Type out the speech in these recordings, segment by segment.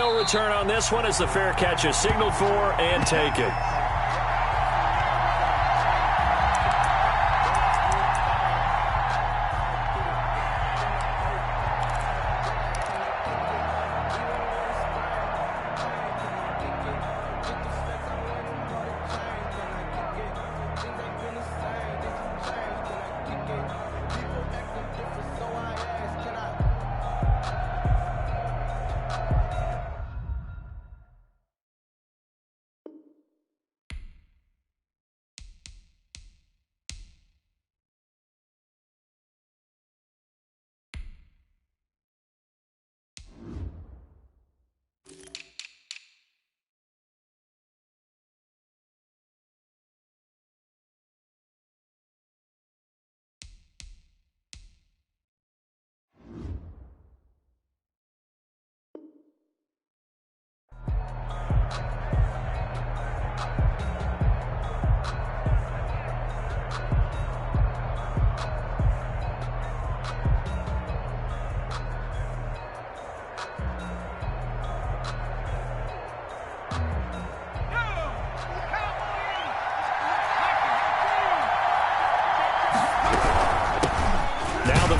no return on this one as the fair catch is signaled for and taken.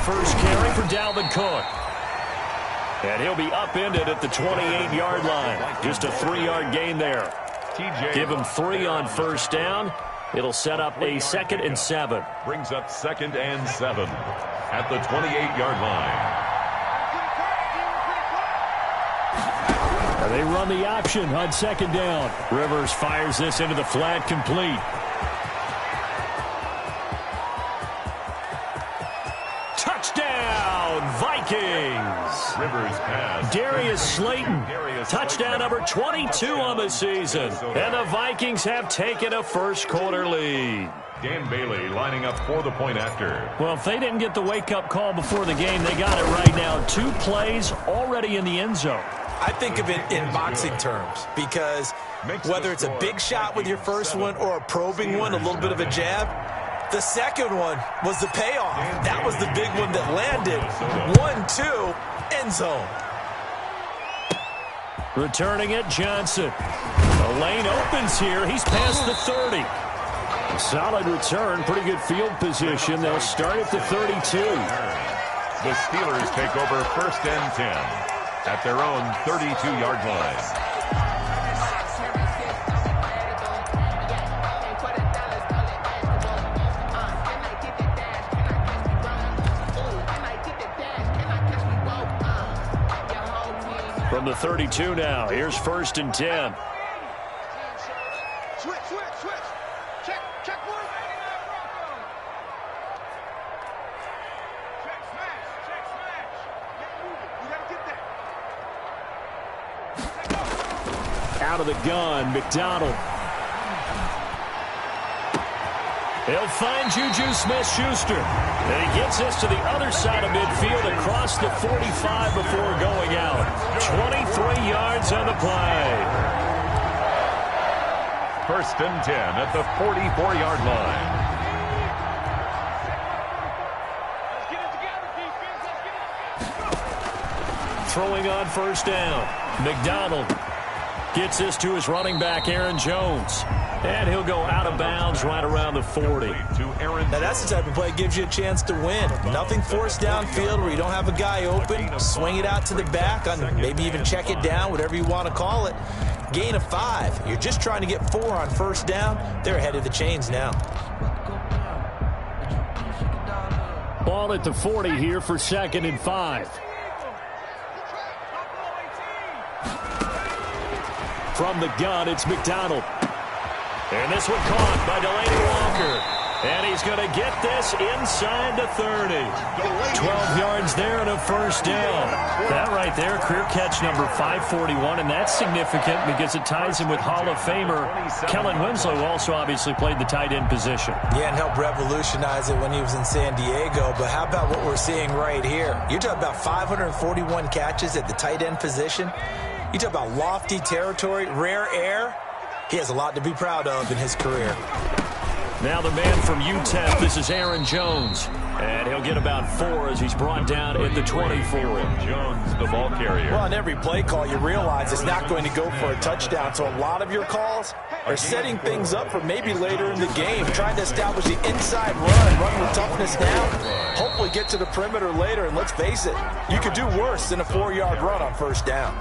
First carry for Dalvin Cook. And he'll be upended at the 28-yard line. Just a 3-yard gain there. Give him 3 on first down. It'll set up a 2nd and 7. Brings up 2nd and 7 at the 28-yard line. And they run the option on 2nd down. Rivers fires this into the flat, complete. Vikings. Rivers pass. Darius Slayton. Touchdown number 22 on the season. And the Vikings have taken a first-quarter lead. Dan Bailey lining up for the point after. Well, if they didn't get the wake-up call before the game, they got it right now. 2 plays already in the end zone. I think of it in boxing terms because whether it's a big shot with your first one or a probing one, a little bit of a jab, the second one was the payoff. That was the big one that landed. 1-2, end zone. Returning it, Johnson. The lane opens here. He's past the 30. A solid return, pretty good field position. They'll start at the 32. The Steelers take over 1st and 10 at their own 32-yard line. From the 32 now, here's 1st and 10. Switch. Check one. Check smash. You gotta get that. Out of the gun, McDonald. He'll find Juju Smith-Schuster. And he gets us to the other side of midfield across the 45 before going out. 23 yards on the play. 1st and 10 at the 44-yard line. Let's get it together, defense. Throwing on first down. McDonald gets this to his running back, Aaron Jones. And he'll go out of bounds right around the 40. Now that's the type of play that gives you a chance to win. Nothing forced downfield where you don't have a guy open. Swing it out to the back, maybe even check it down, whatever you want to call it. Gain of 5. You're just trying to get 4 on first down. They're ahead of the chains now. Ball at the 40 here for 2nd and 5. From the gun, it's McDonald. And this one caught by Delaney Walker. And he's going to get this inside the 30. 12 yards there and a first down. That right there, career catch number 541, and that's significant because it ties him with Hall of Famer Kellen Winslow, who also obviously played the tight end position. Yeah, and helped revolutionize it when he was in San Diego. But how about what we're seeing right here? You're talking about 541 catches at the tight end position. You talk about lofty territory, rare air. He has a lot to be proud of in his career. Now the man from UTEP, this is Aaron Jones. And he'll get about 4 as he's brought down at the 24. Jones, the ball carrier. Well, on every play call, you realize it's not going to go for a touchdown. So a lot of your calls are setting things up for maybe later in the game, trying to establish the inside run with toughness now, hopefully get to the perimeter later. And let's face it, you could do worse than a 4-yard run on first down.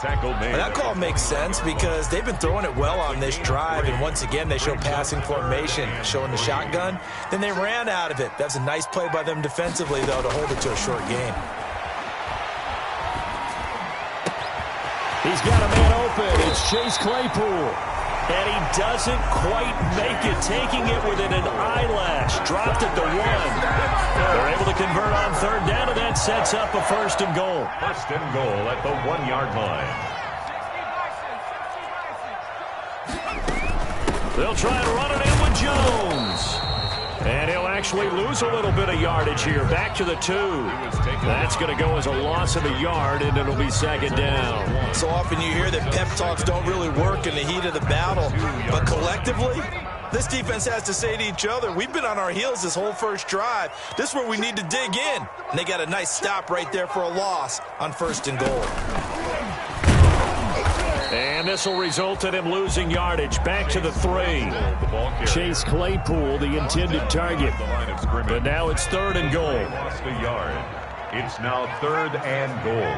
Tackle made. That call makes sense because they've been throwing it well on this drive, and once again they show passing formation, showing the shotgun. Then they ran out of it. That's a nice play by them defensively, though, to hold it to a short game. He's got a man open. It's Chase Claypool. And he doesn't quite make it, taking it within an eyelash. Dropped at the 1. They're able to convert on third down, and that sets up a first and goal. First and goal at the 1-yard line. They'll try and run it in with Jones. And he'll actually lose a little bit of yardage here. Back to the 2. That's going to go as a loss of a yard, and it'll be second down. So often you hear that pep talks don't really work in the heat of the battle. But collectively, this defense has to say to each other, we've been on our heels this whole first drive. This is where we need to dig in. And they got a nice stop right there for a loss on first and goal. And this will result in him losing yardage. Back to the 3. Chase Claypool, the intended target. But now it's third and goal. Lost a yard. It's now third and goal.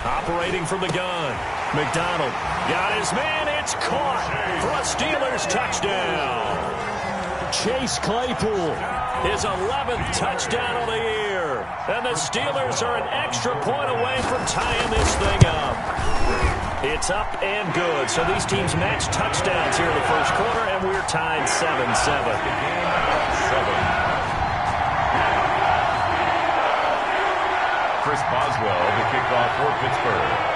Operating from the gun. McDonald got his man. It's caught for a Steelers touchdown. Chase Claypool, his 11th touchdown of the year. And the Steelers are an extra point away from tying this thing up. It's up and good. So these teams match touchdowns here in the first quarter, and we're tied 7-7. Chris Boswell, the kickoff for Pittsburgh.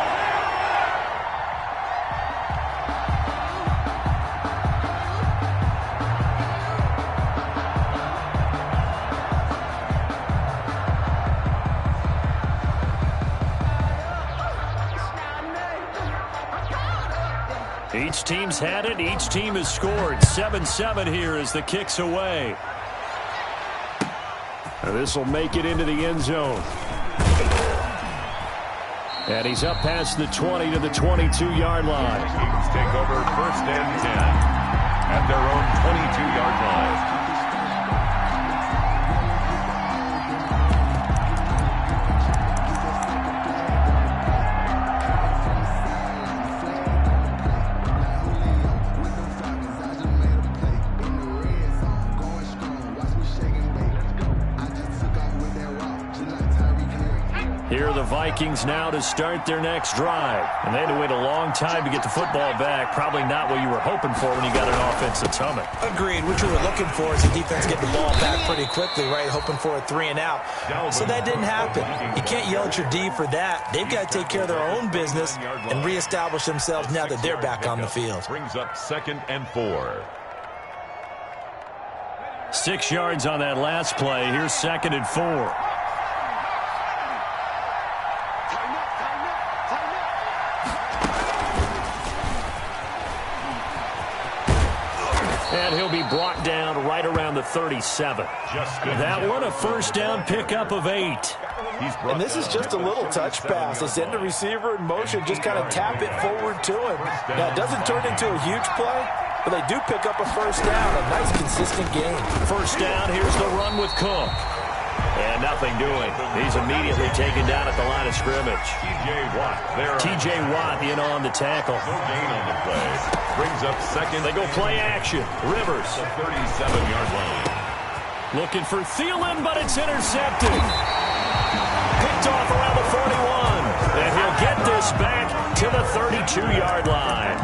Each team's had it. Each team has scored. 7-7 here as the kick's away. And this will make it into the end zone. And he's up past the 20 to the 22-yard line. Eagles take over first and 10 at their own 22-yard line. Here are the Vikings now to start their next drive. And they had to wait a long time to get the football back. Probably not what you were hoping for when you got an offensive summit. Agreed. What you were looking for is the defense get the ball back pretty quickly, right? Hoping for a 3 and out. So that didn't happen. You can't yell at your D for that. They've got to take care of their own business and reestablish themselves now that they're back on the field. Brings up second and 4. 6 yards on that last play. Here's second and 4. And he'll be brought down right around the 37. That one, a first down pickup of 8. And this is just a little touch pass. They send the receiver in motion, just kind of tap it forward to him. Now, it doesn't turn into a huge play, but they do pick up a first down. A nice, consistent game. First down, here's the run with Cook. And nothing doing. He's immediately taken down at the line of scrimmage. T.J. Watt in on the tackle. No gain on the play. Brings up second. They go play action. Rivers. The 37-yard line. Looking for Thielen, but it's intercepted. Picked off around the 41. And he'll get this back to the 32-yard line.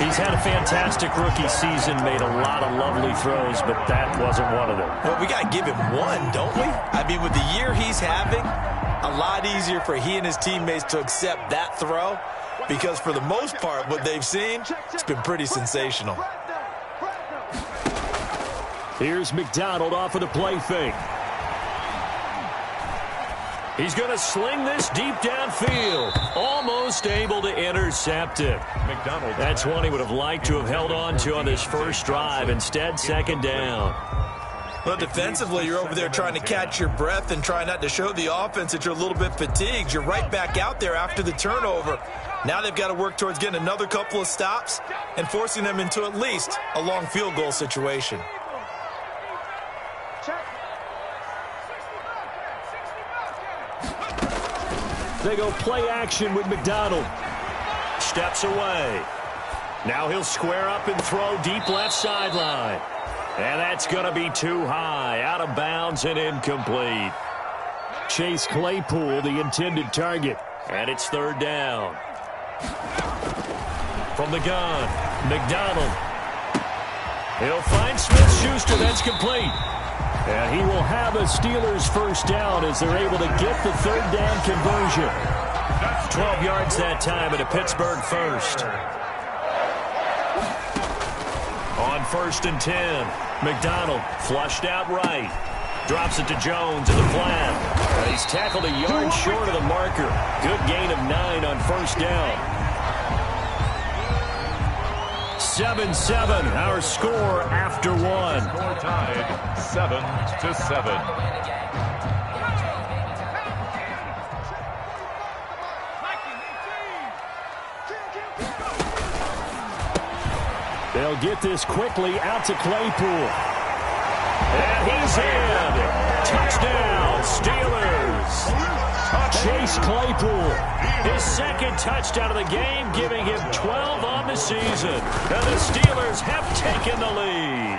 He's had a fantastic rookie season, made a lot of lovely throws, but that wasn't one of them. Well, we got to give him one, don't we? I mean, with the year he's having, a lot easier for he and his teammates to accept that throw, because for the most part, what they've seen, it's been pretty sensational. Here's McDonald off of the play fake. He's going to sling this deep downfield. Almost able to intercept it. McDonald. That's one he would have liked to have held on to on this first drive. Instead, second down. Well, defensively, you're over there trying to catch your breath and try not to show the offense that you're a little bit fatigued. You're right back out there after the turnover. Now they've got to work towards getting another couple of stops and forcing them into at least a long field goal situation. They go play action with McDonald. Steps away. Now he'll square up and throw deep left sideline. And that's going to be too high, out of bounds and incomplete. Chase Claypool, the intended target. And it's third down. From the gun, McDonald. He'll find Smith-Schuster. That's complete. And he will have a Steelers first down as they're able to get the third down conversion. 12 yards that time and a Pittsburgh first. On 1st and 10, McDonald flushed out right. Drops it to Jones in the flat. And he's tackled a yard short of the marker. Good gain of 9 on first down. 7-7, our score after one. Score tied 7-7. They'll get this quickly out to Claypool. And he's in. Touchdown, Steelers. Chase Claypool, his second touchdown of the game, giving him 12 on the season. And the Steelers have taken the lead.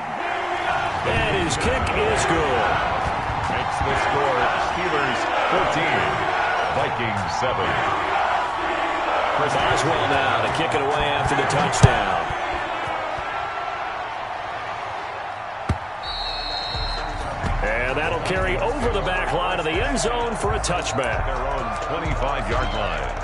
And his kick is good. Makes the score Steelers 14, Vikings 7. Chris Boswell now to kick it away after the touchdown. And that'll carry over the back line of the end zone for a touchback. Their own 25-yard line.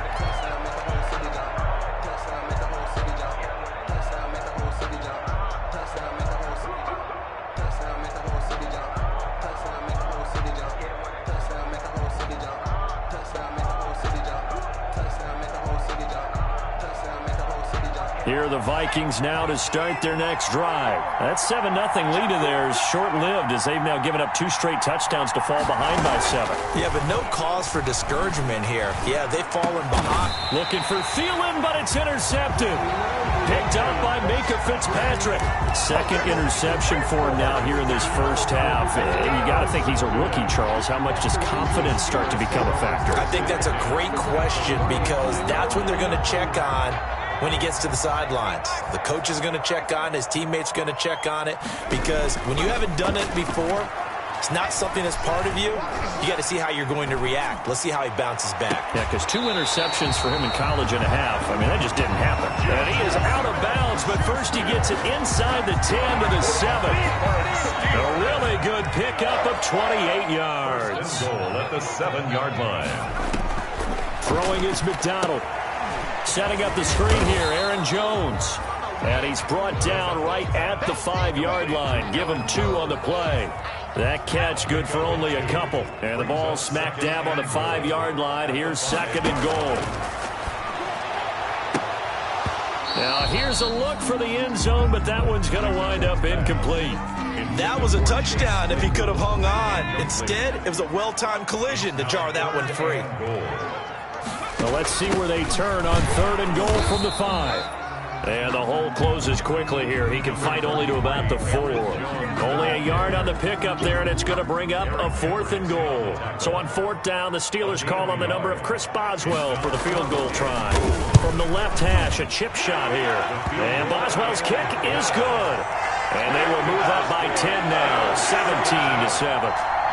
Here are the Vikings now to start their next drive. That 7-0 lead of theirs short-lived as they've now given up 2 straight touchdowns to fall behind by 7. Yeah, but no cause for discouragement here. Yeah, they've fallen behind. Looking for Thielen, but it's intercepted. Picked up by Micah Fitzpatrick. Second interception for him now here in this first half. And you got to think he's a rookie, Charles. How much does confidence start to become a factor? I think that's a great question because that's when they're going to check on when he gets to the sidelines. The coach is going to check on, his teammates are going to check on it, because when you haven't done it before, it's not something that's part of you. You got to see how you're going to react. Let's see how he bounces back. Yeah, because 2 interceptions for him in college and a half. I mean, that just didn't happen. And he is out of bounds, but first he gets it inside the 10 to the 7. A really good pickup of 28 yards. Goal at the 7-yard line. Throwing is McDonald. Setting up the screen here, Aaron Jones. And he's brought down right at the 5-yard line. Give him 2 on the play. That catch good for only a couple. And the ball smack dab on the 5-yard line. Here's 2nd and goal. Now here's a look for the end zone, but that one's going to wind up incomplete. That was a touchdown if he could have hung on. Instead, it was a well-timed collision to jar that one free. So let's see where they turn on 3rd and goal from the 5. And the hole closes quickly here. He can fight only to about the 4. Only a yard on the pickup there, and it's going to bring up a 4th and goal. So on 4th down, the Steelers call on the number of Chris Boswell for the field goal try. From the left hash, a chip shot here. And Boswell's kick is good. And they will move up by 10 now, 17-7.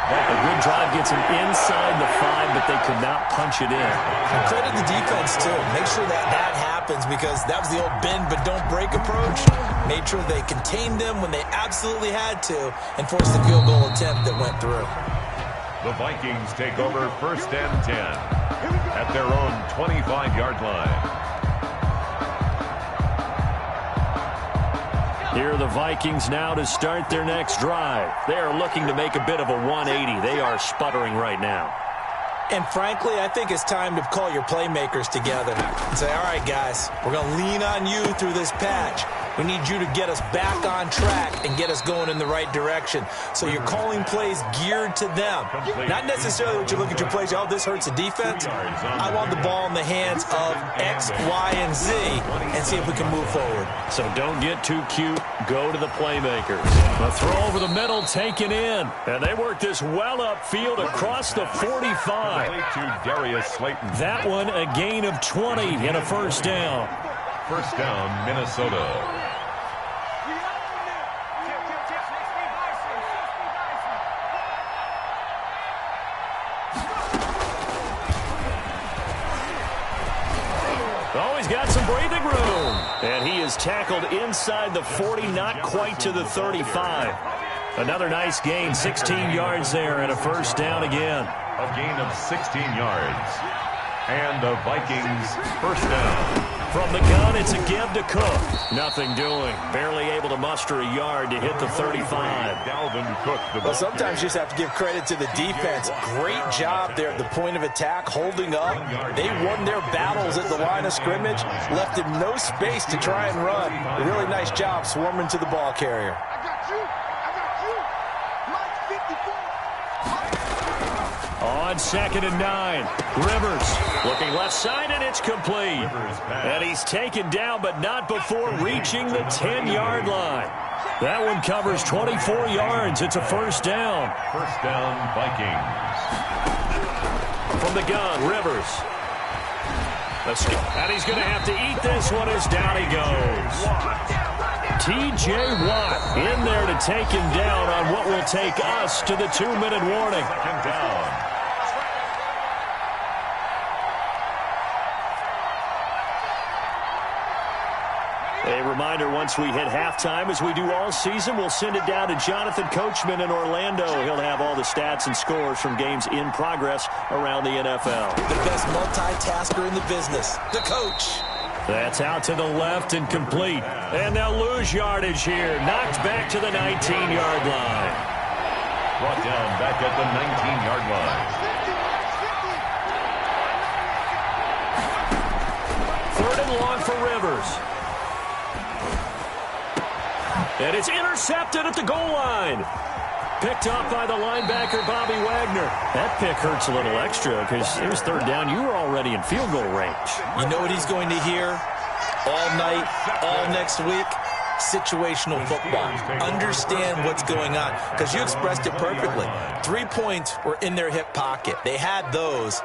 A good drive gets him inside the 5, but they could not punch it in. And credit the defense, too. Make sure that happens because that was the old bend but don't break approach. Made sure they contained them when they absolutely had to and forced the field goal attempt that went through. The Vikings take over 1st and 10 at their own 25-yard line. Here are the Vikings now to start their next drive. They are looking to make a bit of a 180. They are sputtering right now. And frankly, I think it's time to call your playmakers together and say, all right, guys, we're going to lean on you through this patch. We need you to get us back on track and get us going in the right direction. So you're calling plays geared to them. Not necessarily what you look at your plays, oh, this hurts the defense. I want the ball in the hands of X, Y, and Z and see if we can move forward. So don't get too cute. Go to the playmakers. The throw over the middle taken in. And they work this well upfield across the 45. To Darius Slayton. That one a gain of 20 and a first down. First down, Minnesota. Oh, he's got some breathing room. And he is tackled inside the 40, not quite to the 35. Another nice gain, 16 yards there and a first down again. A gain of 16 yards. And the Vikings first down. From the gun, it's a give to Cook. Nothing doing. Barely able to muster a yard to hit the 35. Dalvin Cook. Well, sometimes you just have to give credit to the defense. Great job there at the point of attack, holding up. They won their battles at the line of scrimmage, left him no space to try and run. A really nice job swarming to the ball carrier. On 2nd and 9, Rivers looking left side, and it's complete. And he's taken down, but not before reaching the 10-yard line. That one covers 24 yards. It's a first down. First down, Vikings. From the gun, Rivers. And he's going to have to eat this one as down he goes. T.J. Watt in there to take him down on what will take us to the 2-minute warning. Second down. A reminder, once we hit halftime, as we do all season, we'll send it down to Jonathan Coachman in Orlando. He'll have all the stats and scores from games in progress around the NFL. The best multitasker in the business, the coach. That's out to the left and complete. And they'll lose yardage here. Knocked back to the 19-yard line. Brought down back at the 19-yard line. 3rd and long for Rivers. And it's intercepted at the goal line. Picked up by the linebacker, Bobby Wagner. That pick hurts a little extra because it was 3rd down. You were already in field goal range. You know what he's going to hear all night, all next week? Situational football. Understand what's going on, because you expressed it perfectly. 3 points were in their hip pocket. They had those.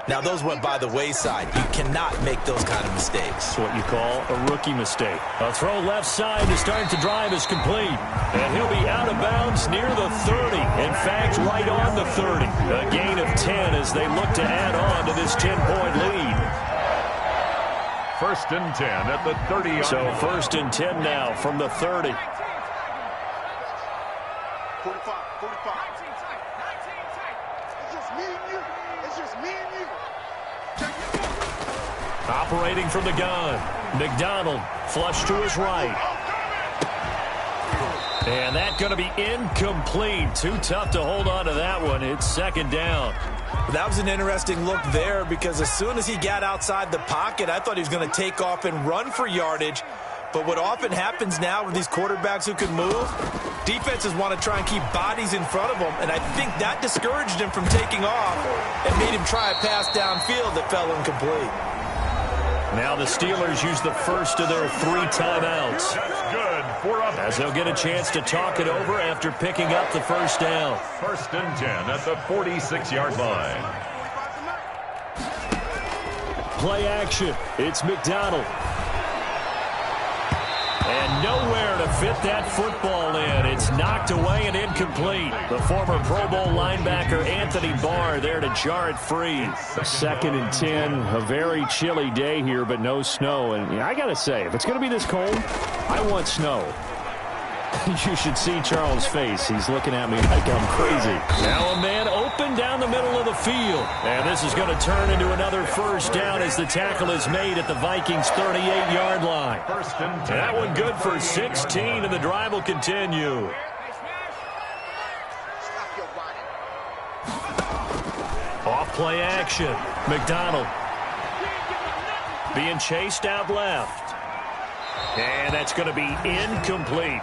Now, those went by the wayside. You cannot make those kind of mistakes. That's what you call a rookie mistake. A throw left side to start the drive is complete. And he'll be out of bounds near the 30. In fact, right on the 30. A gain of 10 as they look to add on to this 10-point lead. 1st and 10 at the 30. So 1st and 10 now from the 30. 45. 19 tight. It's just me and you. It's just me and you. Operating from the gun. McDonald flush to his right. And that's going to be incomplete. Too tough to hold on to that one. It's 2nd down. That was an interesting look there, because as soon as he got outside the pocket, I thought he was going to take off and run for yardage. But what often happens now with these quarterbacks who can move, defenses want to try and keep bodies in front of them, and I think that discouraged him from taking off and made him try a pass downfield that fell incomplete. Now the Steelers use the first of their 3 timeouts. That's good. 4 up. As they'll get a chance to talk it over after picking up the first down. 1st and 10 at the 46-yard line. Play action. It's McDonald. And nowhere to fit that football in. It's knocked away and incomplete. The former Pro Bowl linebacker Anthony Barr there to jar it free. 2nd and 10. A very chilly day here, but no snow. And I got to say, if it's going to be this cold, I want snow. You should see Charles' face. He's looking at me like I'm crazy. Now a man open down the middle of the field. And this is going to turn into another first down as the tackle is made at the Vikings' 38-yard line. 1st and 10. That one good for 16, and the drive will continue. play action. McDonald being chased out left. And that's going to be incomplete.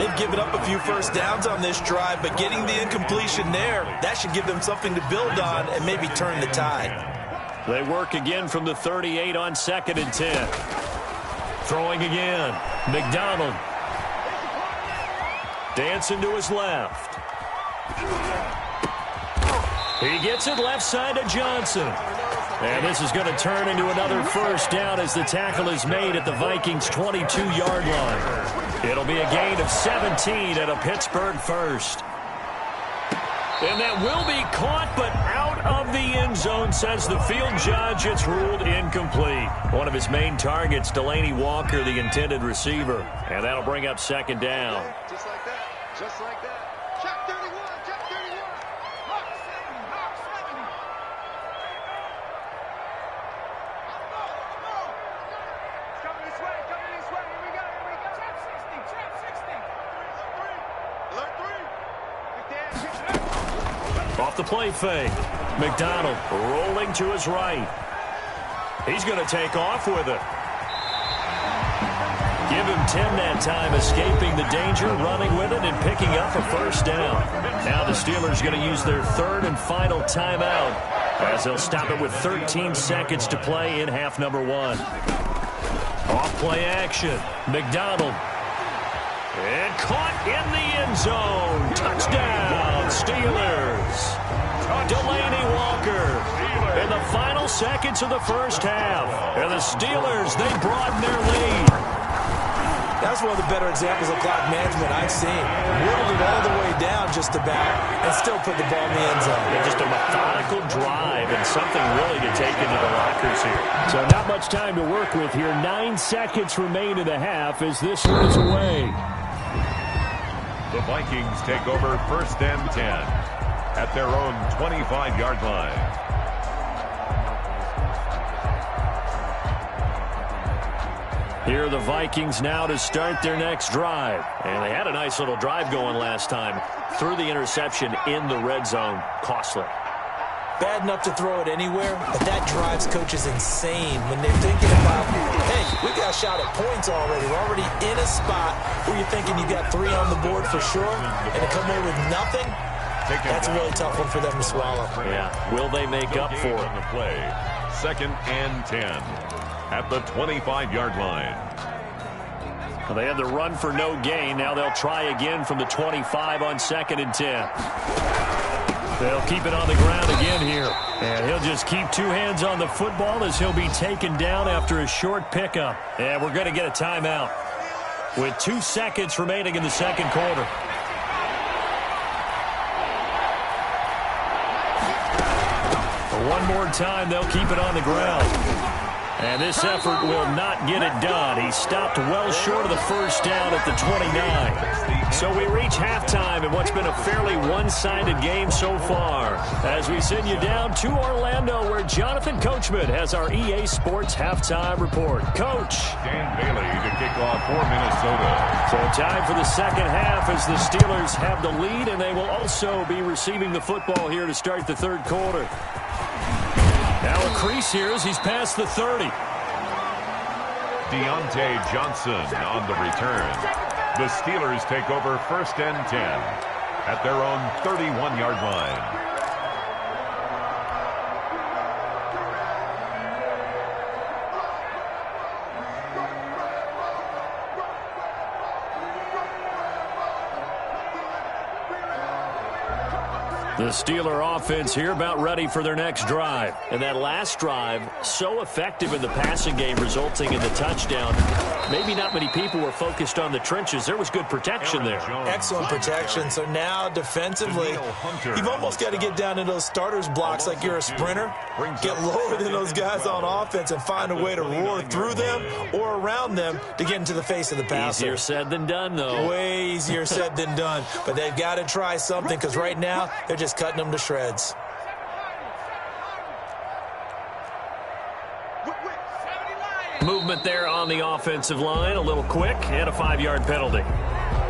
They've given up a few first downs on this drive, but getting the incompletion there, that should give them something to build on and maybe turn the tide. They work again from the 38 on 2nd and 10. Throwing again. McDonald. Dancing to his left. He gets it left side to Johnson. And this is going to turn into another first down as the tackle is made at the Vikings' 22-yard line. It'll be a gain of 17 at a Pittsburgh first. And that will be caught, but out of the end zone, says the field judge. It's ruled incomplete. One of his main targets, Delaney Walker, the intended receiver. And that'll bring up 2nd down. Just like that. Just like that. Check 31. Check 31. Mark 70. Mark 70. It's coming this way. Coming this way. Here we go. Here we go. Check 60. Check 60. Alert 3. Alert 3. Off the play fake. McDonald rolling to his right. He's going to take off with it. Give him 10 that time, escaping the danger, running with it, and picking up a first down. Now the Steelers going to use their 3rd and final timeout as they'll stop it with 13 seconds to play in half number 1. Off play action. McDonald. And caught in the end zone. Touchdown, Steelers. Delaney Walker in the final seconds of the first half. And the Steelers, they broaden their lead. That's one of the better examples of clock management I've seen. Whittled it all the way down just about and still put the ball in the end zone. Yeah, just a methodical drive and something really to take into the lockers here. So not much time to work with here. 9 seconds remain in the half as this one is away. The Vikings take over 1st and 10 at their own 25-yard line. Here are the Vikings now to start their next drive. And they had a nice little drive going last time. Threw the interception in the red zone. Costly. Bad enough to throw it anywhere, but that drives coaches insane when they're thinking about, hey, we got a shot at points already. We're already in a spot where you're thinking you got 3 on the board for sure, and to come away with nothing, that's a really tough one for them to swallow. Yeah. Will they make up for it? On the play, 2nd and 10 at the 25-yard line. Well, they had the run for no gain. Now they'll try again from the 25 on 2nd and 10. They'll keep it on the ground again here. And he'll just keep 2 hands on the football as he'll be taken down after a short pickup. And we're going to get a timeout with 2 seconds remaining in the 2nd quarter. One more time, they'll keep it on the ground. And this effort will not get it done. He stopped well short of the first down at the 29. So we reach halftime in what's been a fairly one-sided game so far. As we send you down to Orlando, where Jonathan Coachman has our EA Sports halftime report. Coach. Dan Bailey to kick off for Minnesota. So time for the second half as the Steelers have the lead, and they will also be receiving the football here to start the 3rd quarter. Now a crease here as he's past the 30. Deontay Johnson on the return. The Steelers take over 1st and 10 at their own 31-yard line. The Steeler offense here about ready for their next drive. And that last drive, so effective in the passing game, resulting in the touchdown. Maybe not many people were focused on the trenches. There was good protection there. Excellent protection. So now, defensively, you've almost got to get down in those starters blocks like you're a sprinter. Get lower than those guys on offense and find a way to roar through them or around them to get into the face of the passer. Easier said than done, though. Way easier said than done. But they've got to try something because right now, they're just cutting them to shreds. Movement there on the offensive line, a little quick, and a 5-yard penalty.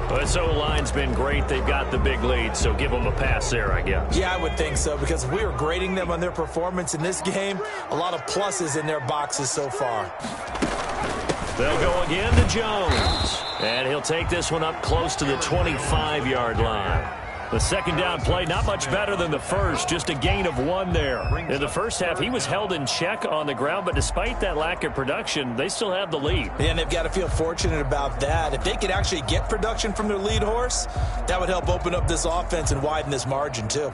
Well, this O-line's been great. They've got the big lead, so give them a pass there, I guess. Yeah, I would think so, because if we were grading them on their performance in this game, a lot of pluses in their boxes so far. They'll go again to Jones. And he'll take this one up close to the 25-yard line. The second down play, not much better than the first, just a gain of 1 there. In the first half, he was held in check on the ground, but despite that lack of production, they still have the lead. And they've got to feel fortunate about that. If they could actually get production from their lead horse, that would help open up this offense and widen this margin too.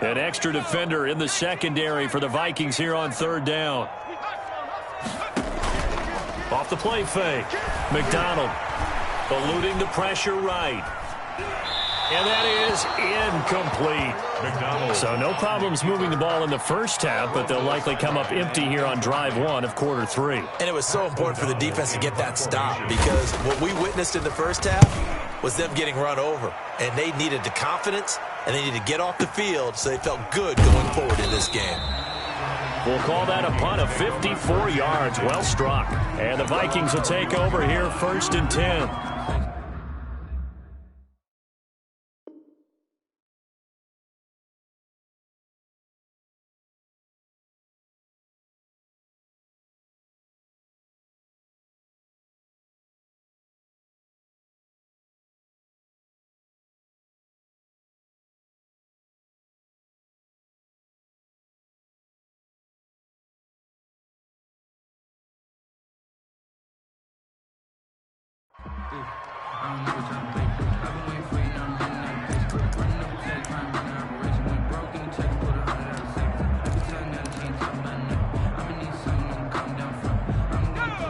An extra defender in the secondary for the Vikings here on third down. Off the play fake. McDonald eluding the pressure right. And that is incomplete. McDonald. So no problems moving the ball in the first half, but they'll likely come up empty here on drive 1 of quarter 3. And it was so important for the defense to get that stop, because what we witnessed in the first half was them getting run over. And they needed the confidence, and they needed to get off the field so they felt good going forward in this game. We'll call that a punt of 54 yards. Well struck. And the Vikings will take over here 1st and 10.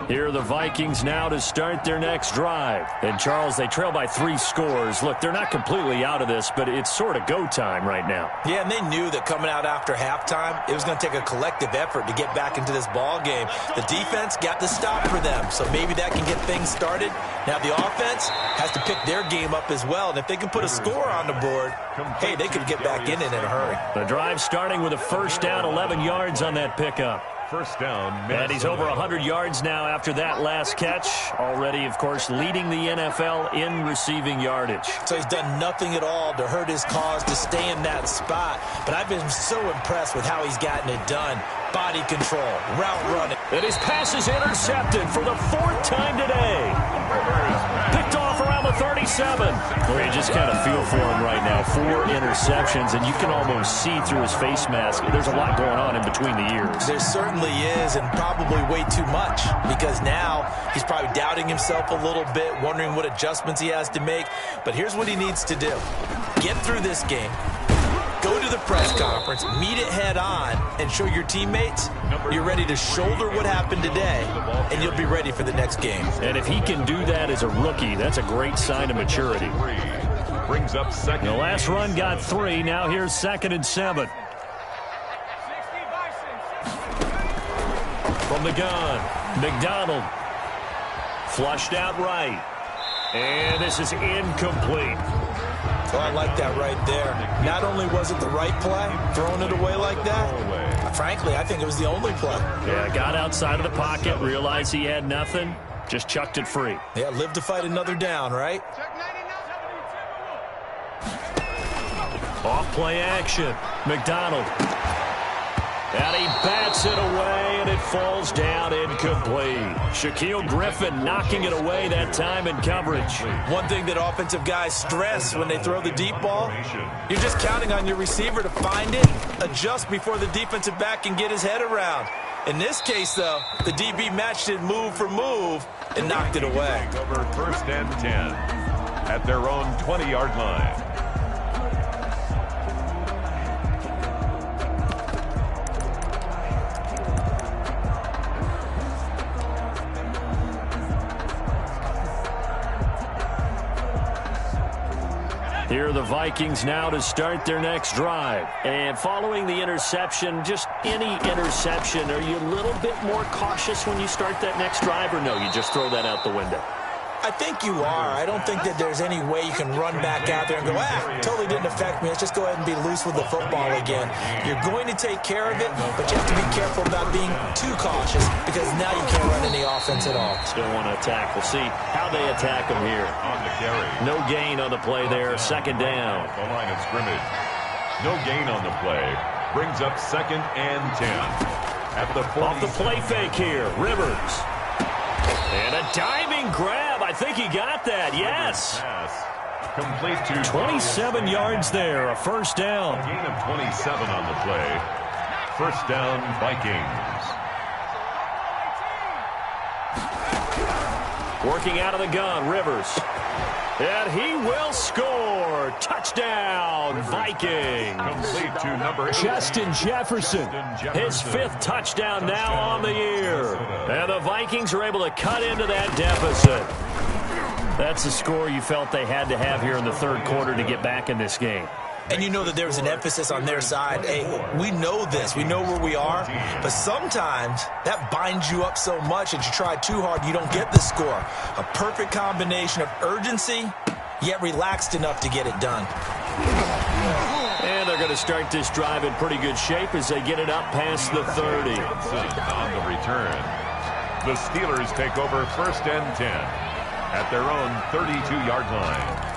Here are the Vikings now to start their next drive. And, Charles, they trail by 3 scores. Look, they're not completely out of this, but it's sort of go time right now. Yeah, and they knew that coming out after halftime, it was going to take a collective effort to get back into this ball game. The defense got the stop for them, so maybe that can get things started. Now the offense has to pick their game up as well, and if they can put a score on the board, hey, they could get back in it in a hurry. The drive starting with a first down, 11 yards on that pickup. First down, Minnesota. And he's over 100 yards now after that last catch. Already, of course, leading the NFL in receiving yardage. So he's done nothing at all to hurt his cause to stay in that spot. But I've been so impressed with how he's gotten it done. Body control, route running. And his pass is intercepted for the 4th time today. Picked off around the 37. Well, you just kind of feel for him right now. 4 interceptions, and you can almost see through his face mask. There's a lot going on in between the ears. There certainly is, and probably way too much, because now he's probably doubting himself a little bit, wondering what adjustments he has to make. But here's what he needs to do. Get through this game. Go to the press conference, meet it head on, and show your teammates you're ready to shoulder what happened today, and you'll be ready for the next game. And if he can do that as a rookie, that's a great sign of maturity. Brings up second. The last run got 3. Now here's 2nd and 7. From the gun, McDonald. Flushed out right. And this is incomplete. Oh, I like that right there. Not only was it the right play, throwing it away like that, frankly, I think it was the only play. Yeah, got outside of the pocket, realized he had nothing, just chucked it free. Yeah, live to fight another down, right? Off play action. McDonald. And he bats it away, and it falls down incomplete. Shaquille Griffin knocking it away that time in coverage. One thing that offensive guys stress when they throw the deep ball, you're just counting on your receiver to find it, adjust before the defensive back can get his head around. In this case, though, the DB matched it move for move and knocked it away. Over 1st and 10 at their own 20-yard line. Here are the Vikings now to start their next drive. And following the interception, just any interception, are you a little bit more cautious when you start that next drive, or no, you just throw that out the window? I think you are. I don't think that there's any way you can run back out there and go, totally didn't affect me. Let's just go ahead and be loose with the football again. You're going to take care of it, but you have to be careful about being too cautious because now you can't run any offense at all. Still want to attack. We'll see how they attack them here. On the carry. No gain on the play there. Second down. The line of scrimmage. No gain on the play. Brings up 2nd and 10. At the 40. Off the play fake here. Rivers. And a diving grab. I think he got that. Yes. Complete to 27 yards there. A first down. Gain of 27 on the play. First down, Vikings. Working out of the gun, Rivers. And he will score. Touchdown, Vikings. Complete to number 8. Justin Jefferson. His 5th touchdown now on the year. And the Vikings are able to cut into that deficit. That's the score you felt they had to have here in the third quarter to get back in this game. And you know that there was an emphasis on their side. Hey, we know this. We know where we are. But sometimes that binds you up so much that you try too hard, you don't get the score. A perfect combination of urgency, yet relaxed enough to get it done. And they're going to start this drive in pretty good shape as they get it up past the 30. On the return. The Steelers take over 1st and 10 at their own 32-yard line.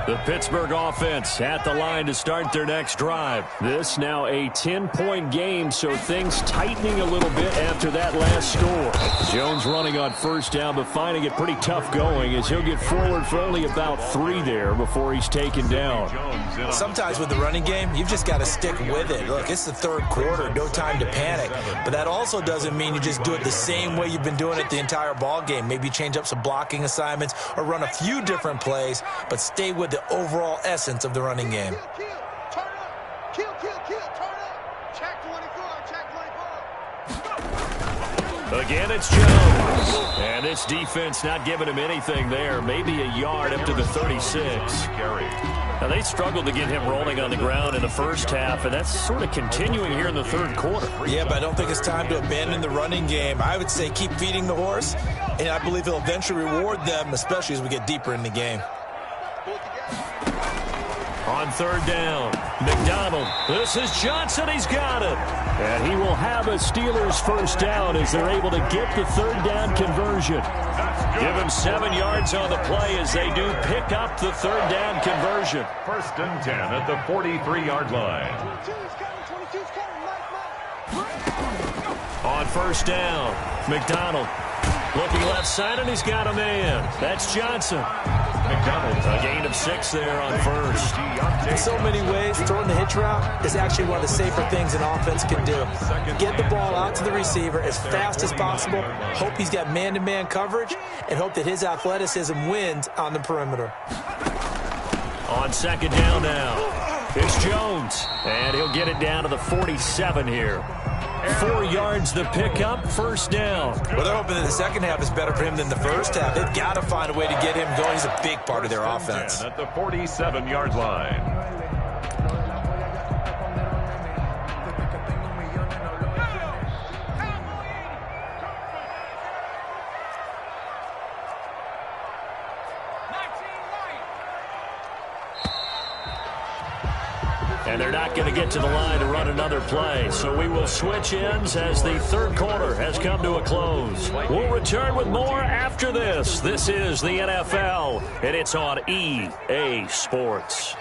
The Pittsburgh offense at the line to start their next drive. This now a 10-point game, so things tightening a little bit after that last score. Jones running on first down, but finding it pretty tough going as he'll get forward for only about 3 there before he's taken down. Sometimes with the running game, you've just got to stick with it. Look, it's the third quarter, no time to panic. But that also doesn't mean you just do it the same way you've been doing it the entire ball game. Maybe change up some blocking assignments or run a few different plays, but stay with the overall essence of the running game. Turn up. Kill, turn up. Check 24, check 24. Again, it's Jones. And this defense not giving him anything there. Maybe a yard up to the 36. Now, they struggled to get him rolling on the ground in the first half, and that's sort of continuing here in the third quarter. Yeah, but I don't think it's time to abandon the running game. I would say keep feeding the horse, and I believe he'll eventually reward them, especially as we get deeper in the game. On third down, McDonald. This is Johnson. He's got it. And he will have a Steelers first down as they're able to get the third down conversion. Give him 7 yards on the play as they do pick up the third down conversion. 1st and 10 at the 43-yard line. On first down, McDonald looking left side, and he's got a man. That's Johnson. McDonald's A gain of 6 there on first. In so many ways, throwing the hitch route is actually one of the safer things an offense can do. Get the ball out to the receiver as fast as possible, hope he's got man-to-man coverage, and hope that his athleticism wins on the perimeter. On second down now, it's Jones, and he'll get it down to the 47 here. 4 yards the pickup, first down. Well, they're hoping that the second half is better for him than the first half. They've got to find a way to get him going. He's a big part of their offense. At the 47-yard line. And they're not going to get to the line to run another play. So we will switch ends as the third quarter has come to a close. We'll return with more after this. This is the NFL, and it's on EA Sports.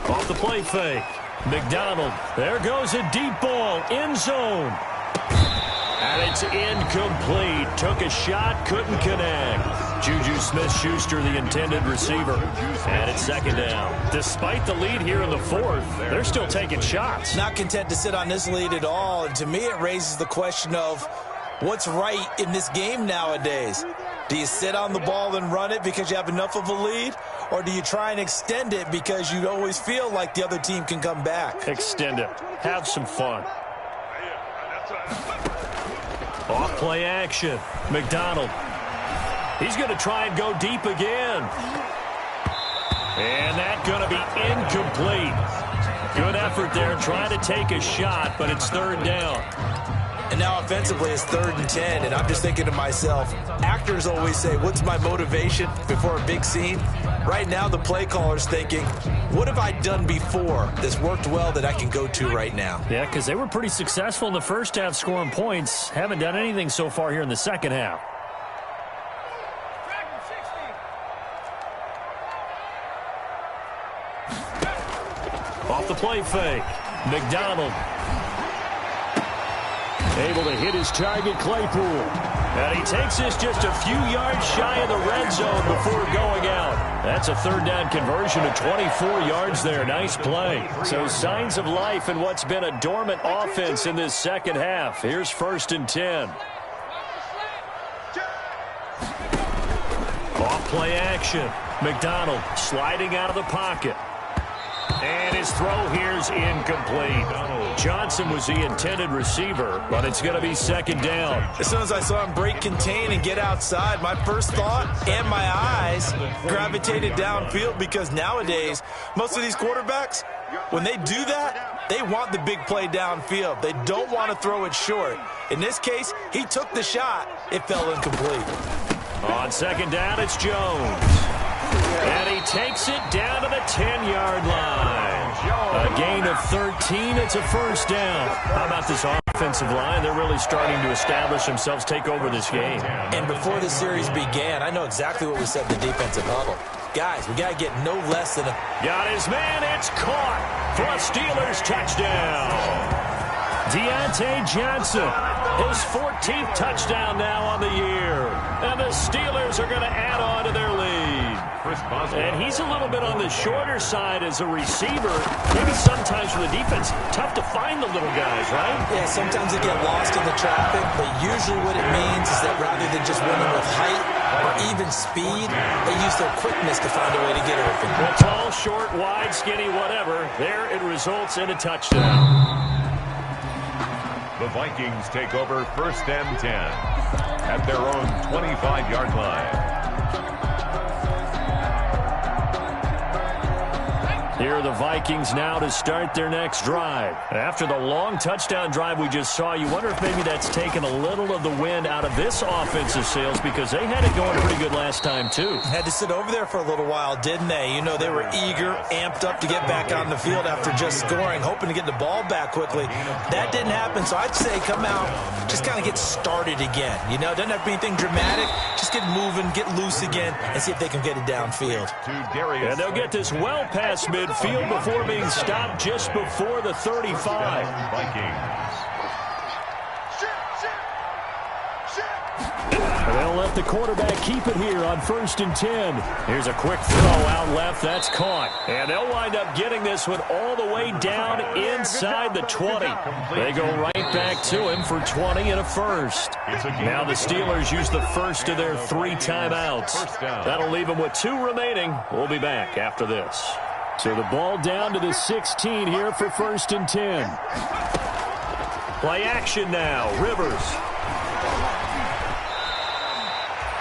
Off the play fake. McDonald. There goes a deep ball. End zone. And it's incomplete. Took a shot, couldn't connect. Juju Smith-Schuster, the intended receiver. And it's second down. Despite the lead here in the fourth, they're still taking shots. Not content to sit on this lead at all. And to me, it raises the question of what's right in this game nowadays. Do you sit on the ball and run it because you have enough of a lead? Or do you try and extend it because you always feel like the other team can come back? Extend it. Have some fun. Off play action. McDonald. He's going to try and go deep again. And that's going to be incomplete. Good effort there trying to take a shot, but it's third down. And now offensively it's 3rd and 10, and I'm just thinking to myself, actors always say, what's my motivation before a big scene? Right now the play caller's thinking, what have I done before that's worked well that I can go to right now? Yeah, because they were pretty successful in the first half scoring points. Haven't done anything so far here in the second half. Off the play fake. McDonald. Able to hit his target, Claypool. And he takes this just a few yards shy of the red zone before going out. That's a third down conversion of 24 yards there. Nice play. So signs of life in what's been a dormant offense in this second half. Here's 1st and 10. Off play action. McDonald sliding out of the pocket. And his throw here's incomplete. Johnson was the intended receiver, but it's going to be 2nd down. As soon as I saw him break contain and get outside, my first thought and my eyes gravitated downfield, because nowadays, most of these quarterbacks, when they do that, they want the big play downfield. They don't want to throw it short. In this case, he took the shot. It fell incomplete. On 2nd down, it's Jones. And he takes it down to the 10-yard line. A gain of 13. It's a 1st down. How about this offensive line? They're really starting to establish themselves, take over this game. And before the series began, I know exactly what we said in the defensive huddle. Guys, we got to get no less than a... Got his man. It's caught for a Steelers touchdown. Deontay Johnson, his 14th touchdown now on the year. And the Steelers are going to add on to their lead. And he's a little bit on the shorter side as a receiver. Maybe sometimes for the defense, tough to find the little guys, right? Yeah, sometimes they get lost in the traffic, but usually what it means is that rather than just winning with height or even speed, they use their quickness to find a way to get open. Well, tall, short, wide, skinny, whatever. There it results in a touchdown. The Vikings take over 1st and 10 at their own 25-yard line. Here are the Vikings now to start their next drive. After the long touchdown drive we just saw, you wonder if maybe that's taken a little of the wind out of this offensive sails, because they had it going pretty good last time, too. Had to sit over there for a little while, didn't they? You know, they were eager, amped up to get back on the field after just scoring, hoping to get the ball back quickly. That didn't happen, so I'd say come out, just kind of get started again. You know, doesn't have to be anything dramatic. Just get moving, get loose again, and see if they can get it downfield. And they'll get this well past midfield before being stopped just before the 35. They'll let the quarterback keep it here on 1st and 10. Here's a quick throw out left. That's caught. And they'll wind up getting this one all the way down inside the 20. They go right back to him for 20 and a 1st. Now the Steelers use the first of their 3 timeouts. That'll leave them with 2 remaining. We'll be back after this. So the ball down to the 16 here for 1st and 10. Play action now. Rivers.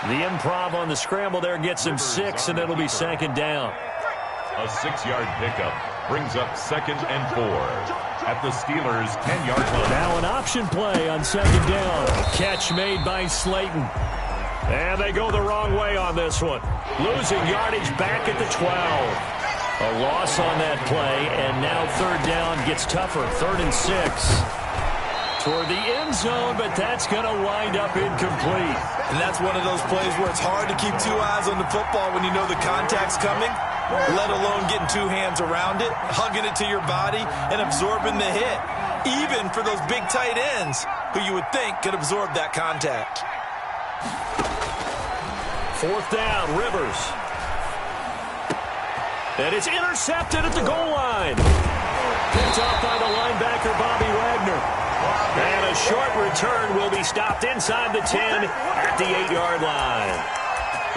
The improv on the scramble there gets him 6, and it'll be 2nd down. A 6-yard pickup brings up 2nd and 4 at the Steelers' 10-yard line. Now an option play on 2nd down. Catch made by Slayton. And they go the wrong way on this one. Losing yardage back at the 12. A loss on that play, and now 3rd down gets tougher. 3rd and 6. Toward the end zone, but that's going to wind up incomplete. And that's one of those plays where it's hard to keep 2 eyes on the football when you know the contact's coming, let alone getting 2 hands around it, hugging it to your body, and absorbing the hit. Even for those big tight ends who you would think could absorb that contact. 4th down, Rivers. And it's intercepted at the goal line. Picked off by the linebacker, Bobby Wagner. And a short return will be stopped inside the 10 at the 8-yard line.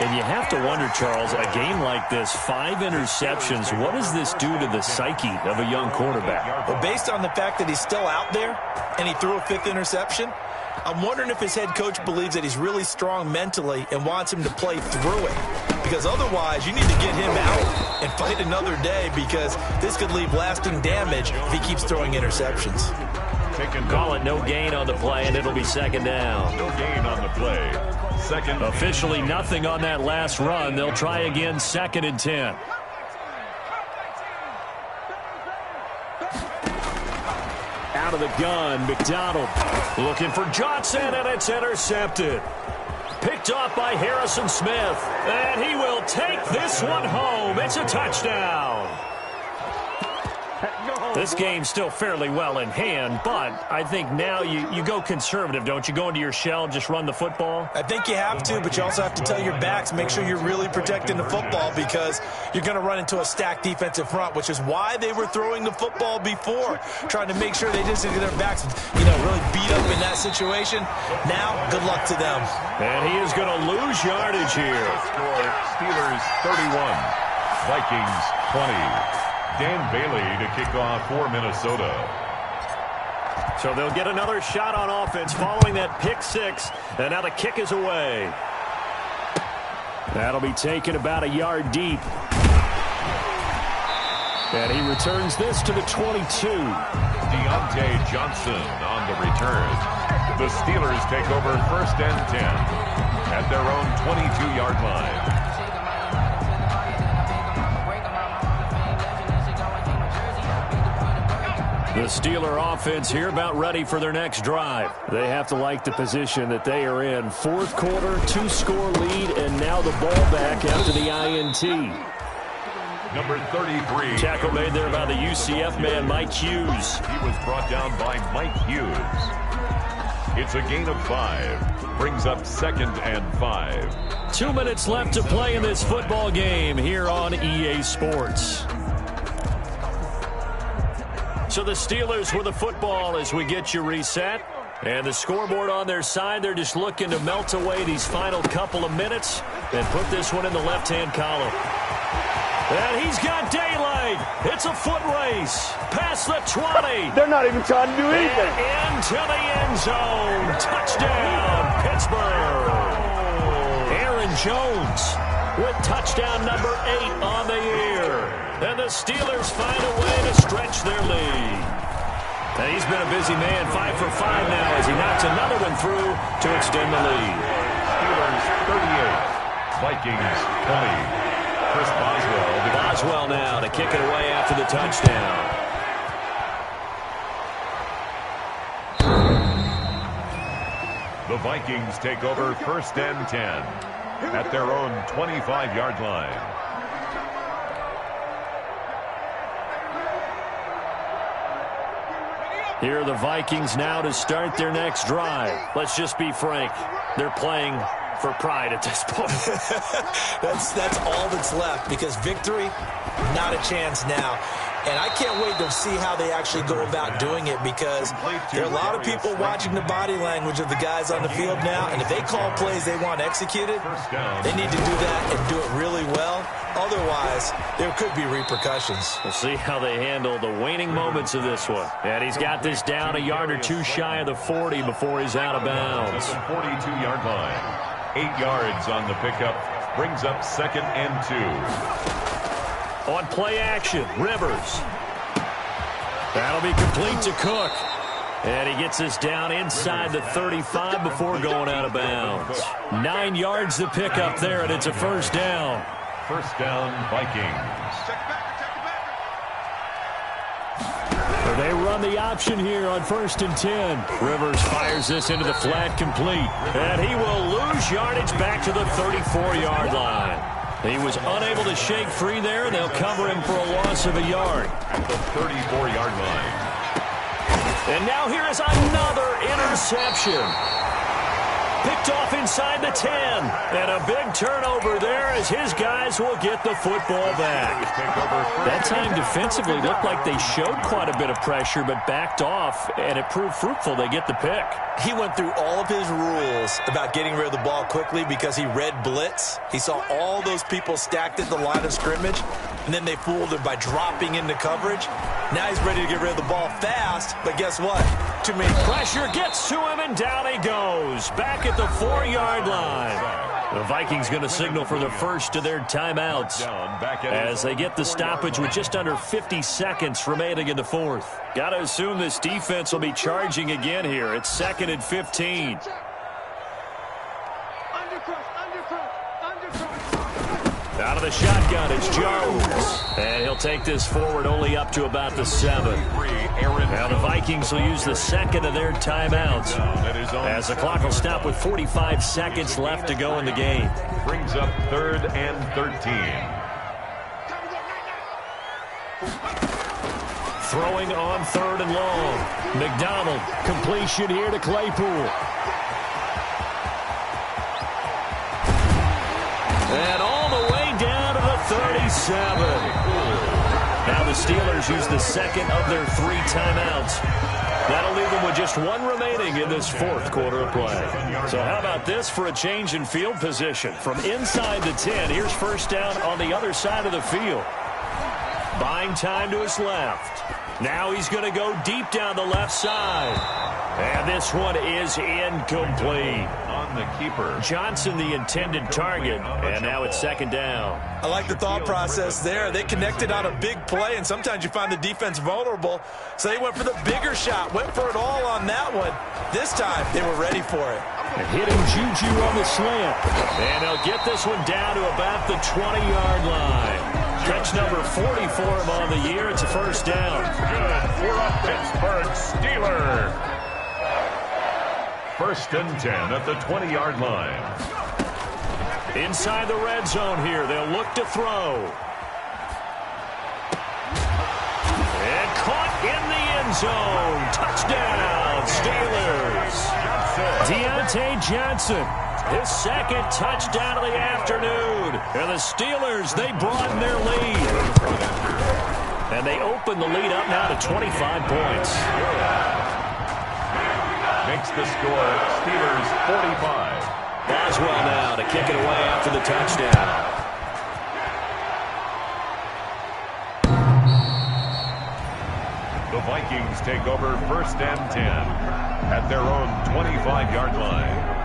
And you have to wonder, Charles, a game like this, 5 interceptions, what does this do to the psyche of a young quarterback? Well, based on the fact that he's still out there and he threw a 5th interception, I'm wondering if his head coach believes that he's really strong mentally and wants him to play through it. because otherwise you need to get him out and fight another day, because this could leave lasting damage if he keeps throwing interceptions. Call it no gain on the play, and it'll be second down. No gain on the play. Second. Officially nothing on that last run. They'll try again, 2nd and 10. Out of the gun, McDonald looking for Johnson, and it's intercepted. Picked off by Harrison Smith, and he will take this one home. It's a touchdown. This game's still fairly well in hand, but I think now you go conservative, don't you? Go into your shell, just run the football? I think you have to, but you also have to tell your backs, make sure you're really protecting the football, because you're going to run into a stacked defensive front, which is why they were throwing the football before, trying to make sure they just get their backs, really beat up in that situation. Now, good luck to them. And he is going to lose yardage here. Score, Steelers 31, Vikings 20. Dan Bailey to kick off for Minnesota. So they'll get another shot on offense following that pick six, and now the kick is away. That'll be taken about a yard deep. And he returns this to the 22. Deontay Johnson on the return. The Steelers take over 1st and 10 at their own 22-yard line. The Steeler offense here about ready for their next drive. They have to like the position that they are in. 4th quarter, 2-score lead, and now the ball back after the INT. Number 33. Tackle made there by the UCF man, Mike Hughes. He was brought down by Mike Hughes. It's a gain of 5. Brings up 2nd and 5. 2 minutes left to play in this football game here on EA Sports. So the Steelers with the football as we get you reset. And the scoreboard on their side, they're just looking to melt away these final couple of minutes and put this one in the left-hand column. And he's got daylight. It's a foot race. Past the 20. They're not even trying to do anything. And into the end zone. Touchdown, Pittsburgh. Aaron Jones with touchdown number 8 on the year. And the Steelers find a way to stretch their lead. And he's been a busy man, 5 for 5 now as he knocks another one through to extend the lead. Steelers 38, Vikings 20. Chris Boswell now to kick it away after the touchdown. The Vikings take over 1st and 10 at their own 25-yard line. Here are the Vikings now to start their next drive. Let's just be frank. They're playing for pride at this point. That's all that's left, because victory, not a chance now. And I can't wait to see how they actually go about doing it, because there are a lot of people watching the body language of the guys on the field now, and if they call plays they want executed, they need to do that and do it really well. Otherwise, there could be repercussions. We'll see how they handle the waning moments of this one. And he's got this down a yard or two shy of the 40 before he's out of bounds. 42-yard line. 8 yards on the pickup. Brings up 2nd and 2. On play action, Rivers. That'll be complete to Cook. And he gets this down inside the 35 before going out of bounds. 9 yards to pick up there, and it's a 1st down. 1st down, Vikings. So they run the option here on 1st and 10. Rivers fires this into the flat, complete. And he will lose yardage back to the 34-yard line. He was unable to shake free there, and they'll cover him for a loss of a yard. At the 34-yard line. And now here is another interception. Picked off inside the 10. And a big turnover there as his guys will get the football back. That time defensively looked like they showed quite a bit of pressure but backed off, and it proved fruitful. They get the pick. He went through all of his rules about getting rid of the ball quickly because he read blitz. He saw all those people stacked at the line of scrimmage, and then they fooled him by dropping into coverage. Now he's ready to get rid of the ball fast, but guess what? Too many pressure gets to him, and down he goes. Back at the 4-yard line. The Vikings going to signal for the first of their timeouts as they get the stoppage with just under 50 seconds remaining in the fourth. Got to assume this defense will be charging again here. It's 2nd and 15. Out of the shotgun, it's Jones. And he'll take this forward only up to about the 7. Now the Vikings will use the second of their timeouts as the clock will stop with 45 seconds left to go in the game. Brings up 3rd and 13. Throwing on 3rd and long. McDonald, completion here to Claypool. And all the way down to the 37. Now the Steelers use the second of their 3 timeouts. That'll leave them with just 1 remaining in this 4th quarter of play. So how about this for a change in field position? From inside the 10, here's first down on the other side of the field. Buying time to his left. Now he's going to go deep down the left side. And this one is incomplete. On the keeper. Johnson, the intended target, and now it's 2nd down. I like the thought process there. They connected on a big play, and sometimes you find the defense vulnerable. So they went for the bigger shot, went for it all on that one. This time, they were ready for it. Hitting Juju on the slant. And they'll get this one down to about the 20-yard line. Catch number 40 for him on the year. It's a first down. Good for a Pittsburgh Steeler. 1st and 10 at the 20-yard line. Inside the red zone here. They'll look to throw. And caught in the end zone. Touchdown, Steelers. Deontay Johnson, his 2nd touchdown of the afternoon. And the Steelers, they broaden their lead. And they open the lead up now to 25 points. Makes the score Steelers 45. Boswell now to kick it away after the touchdown. The Vikings take over 1st and 10 at their own 25-yard line.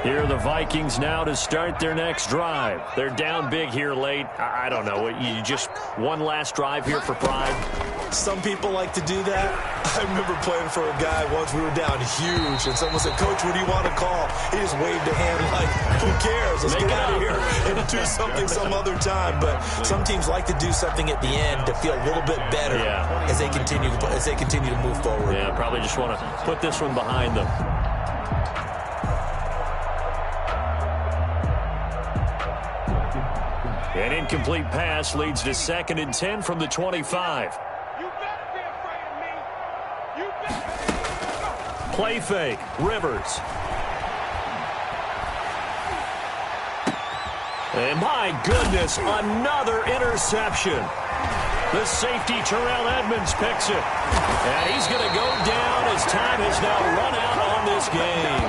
Here are the Vikings now to start their next drive. They're down big here late. I don't know. You just one last drive here for pride? Some people like to do that. I remember playing for a guy once. We were down huge, and someone said, "Coach, what do you want to call?" He just waved a hand like, "Who cares? Let's get out of here and do something some other time." But some teams like to do something at the end to feel a little bit better as they continue to move forward. Yeah, probably just want to put this one behind them. An incomplete pass leads to 2nd and 10 from the 25. You better be afraid of me. You better. Play fake. Rivers. And my goodness, another interception. The safety, Terrell Edmonds, picks it. And he's going to go down as time has now run out on this game.